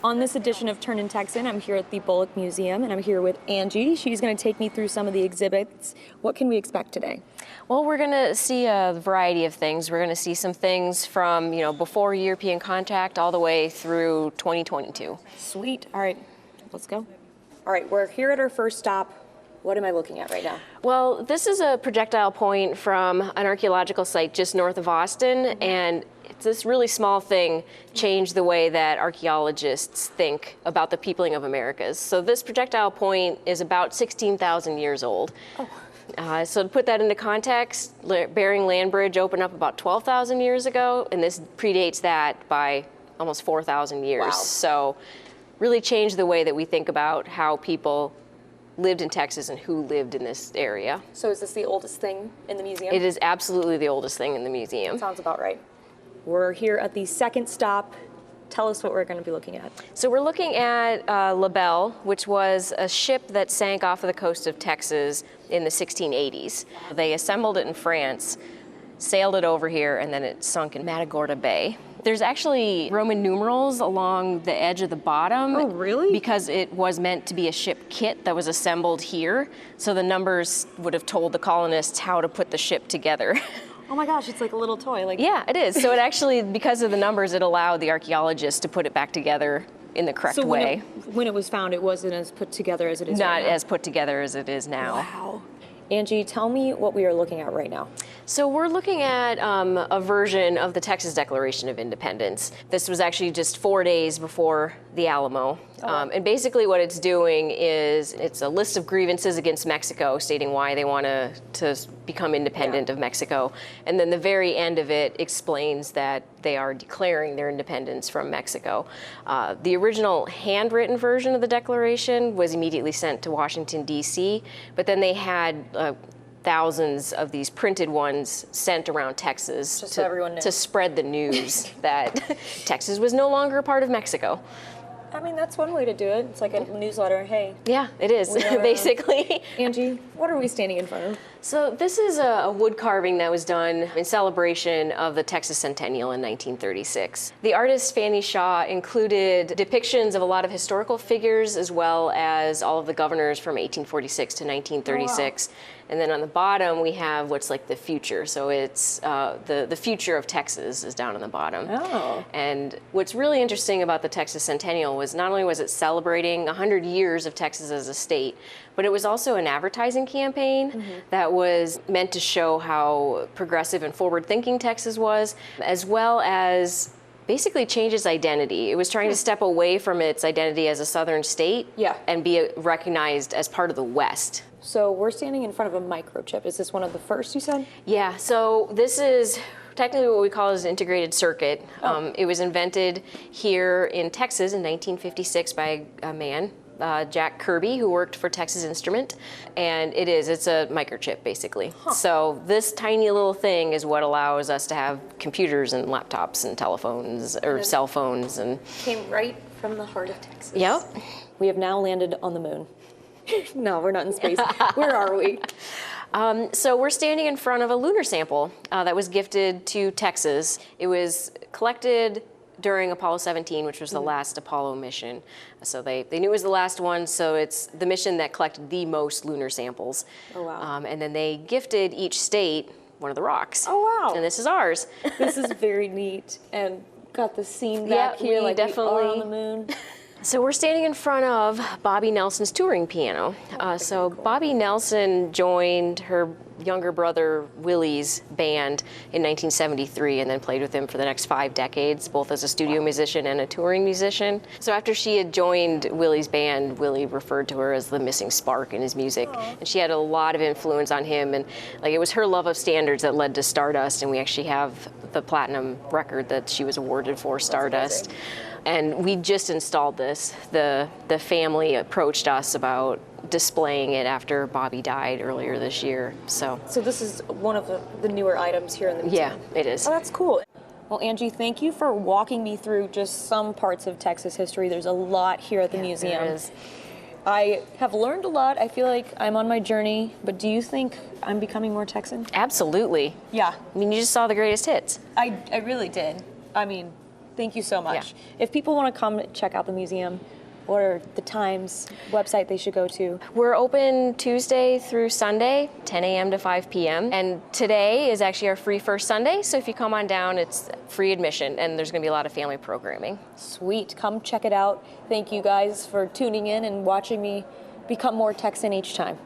On this edition of Turnin Texan, I'm here at the Bullock Museum, and I'm here with Angie. She's going to take me through some of the exhibits. What can we expect today? Well, we're going to see a variety of things. We're going to see some things from, before European contact all the way through 2022. Sweet. All right, let's go. All right, we're here at our first stop. What am I looking at right now? Well, this is a projectile point from an archaeological site just north of Austin, and this really small thing changed the way that archaeologists think about the peopling of Americas. So this projectile point is about 16,000 years old. Oh. So to put that into context, Bering Land Bridge opened up about 12,000 years ago, and this predates that by almost 4,000 years. Wow. So really changed the way that we think about how people lived in Texas and who lived in this area. So is this the oldest thing in the museum? It is absolutely the oldest thing in the museum. Sounds about right. We're here at the second stop. Tell us what we're going to be looking at. So we're looking at Libbi, which was a ship that sank off of the coast of Texas in the 1680s. They assembled it in France, sailed it over here, and then it sunk in Matagorda Bay. There's actually Roman numerals along the edge of the bottom. Oh, really? Because it was meant to be a ship kit that was assembled here. So the numbers would have told the colonists how to put the ship together. Oh my gosh, it's like a little toy. Yeah, it is. So it actually, because of the numbers, it allowed the archaeologists to put it back together in the correct way. When it was found, it wasn't as put together as it is right now? Not as put together as it is now. Wow. Angie, tell me what we are looking at right now. So we're looking at a version of the Texas Declaration of Independence. This was actually just 4 days before the Alamo. And basically what it's doing is it's a list of grievances against Mexico, stating why they want to become independent of Mexico. And then the very end of it explains that they are declaring their independence from Mexico. The original handwritten version of the Declaration was immediately sent to Washington, D.C., but then they had thousands of these printed ones sent around Texas so everyone knew. To spread the news that Texas was no longer a part of Mexico. I mean, that's one way to do it. It's like a newsletter. Hey. Yeah, it is, basically. Angie, what are we standing in front of? So this is a wood carving that was done in celebration of the Texas Centennial in 1936. The artist Fanny Shaw included depictions of a lot of historical figures as well as all of the governors from 1846 to 1936. Oh, wow. And then on the bottom, we have what's like the future. So it's the future of Texas is down on the bottom. Oh. And what's really interesting about the Texas Centennial was not only was it celebrating 100 years of Texas as a state, but it was also an advertising campaign that was meant to show how progressive and forward-thinking Texas was, as well as basically change its identity. It was trying to step away from its identity as a southern state and be recognized as part of the West. So we're standing in front of a microchip. Is this one of the first you said? Yeah, so this is technically what we call an integrated circuit. It was invented here in Texas in 1956 by a man, Jack Kirby, who worked for Texas Instrument, and it's a microchip basically. So this tiny little thing is what allows us to have computers and laptops and telephones or cell phones. And came right from the heart of Texas. Yep. We have now landed on the moon. No, we're not in space. Where are we? So we're standing in front of a lunar sample that was gifted to Texas. It was collected during Apollo 17, which was the last Apollo mission. So they knew it was the last one, so it's the mission that collected the most lunar samples. Oh, wow. And then they gifted each state one of the rocks. Oh, wow. And this is ours. This is very neat. And got the scene back here, like definitely we are on the moon. So we're standing in front of Bobby Nelson's touring piano. So cool. Bobby Nelson joined her younger brother Willie's band in 1973 and then played with him for the next 5 decades, both as a studio musician and a touring musician. So after she had joined Willie's band, Willie referred to her as the missing spark in his music. Aww. And she had a lot of influence on him, and it was her love of standards that led to Stardust, and we actually have the platinum record that she was awarded for, Stardust. And we just installed this. The family approached us about displaying it after Bobby died earlier this year. So this is one of the newer items here in the museum? Yeah, it is. Oh, that's cool. Well, Angie, thank you for walking me through just some parts of Texas history. There's a lot here at the museum. There is. I have learned a lot. I feel like I'm on my journey, but do you think I'm becoming more Texan? Absolutely. Yeah. I mean, you just saw the greatest hits. I really did. I mean, Thank you so much. If people want to come check out the museum, what are the times, website they should go to? We're open Tuesday through Sunday, 10 a.m. to 5 p.m. And today is actually our free first Sunday, so if you come on down, it's free admission, and there's going to be a lot of family programming. Sweet. Come check it out. Thank you guys for tuning in and watching me become more Texan each time.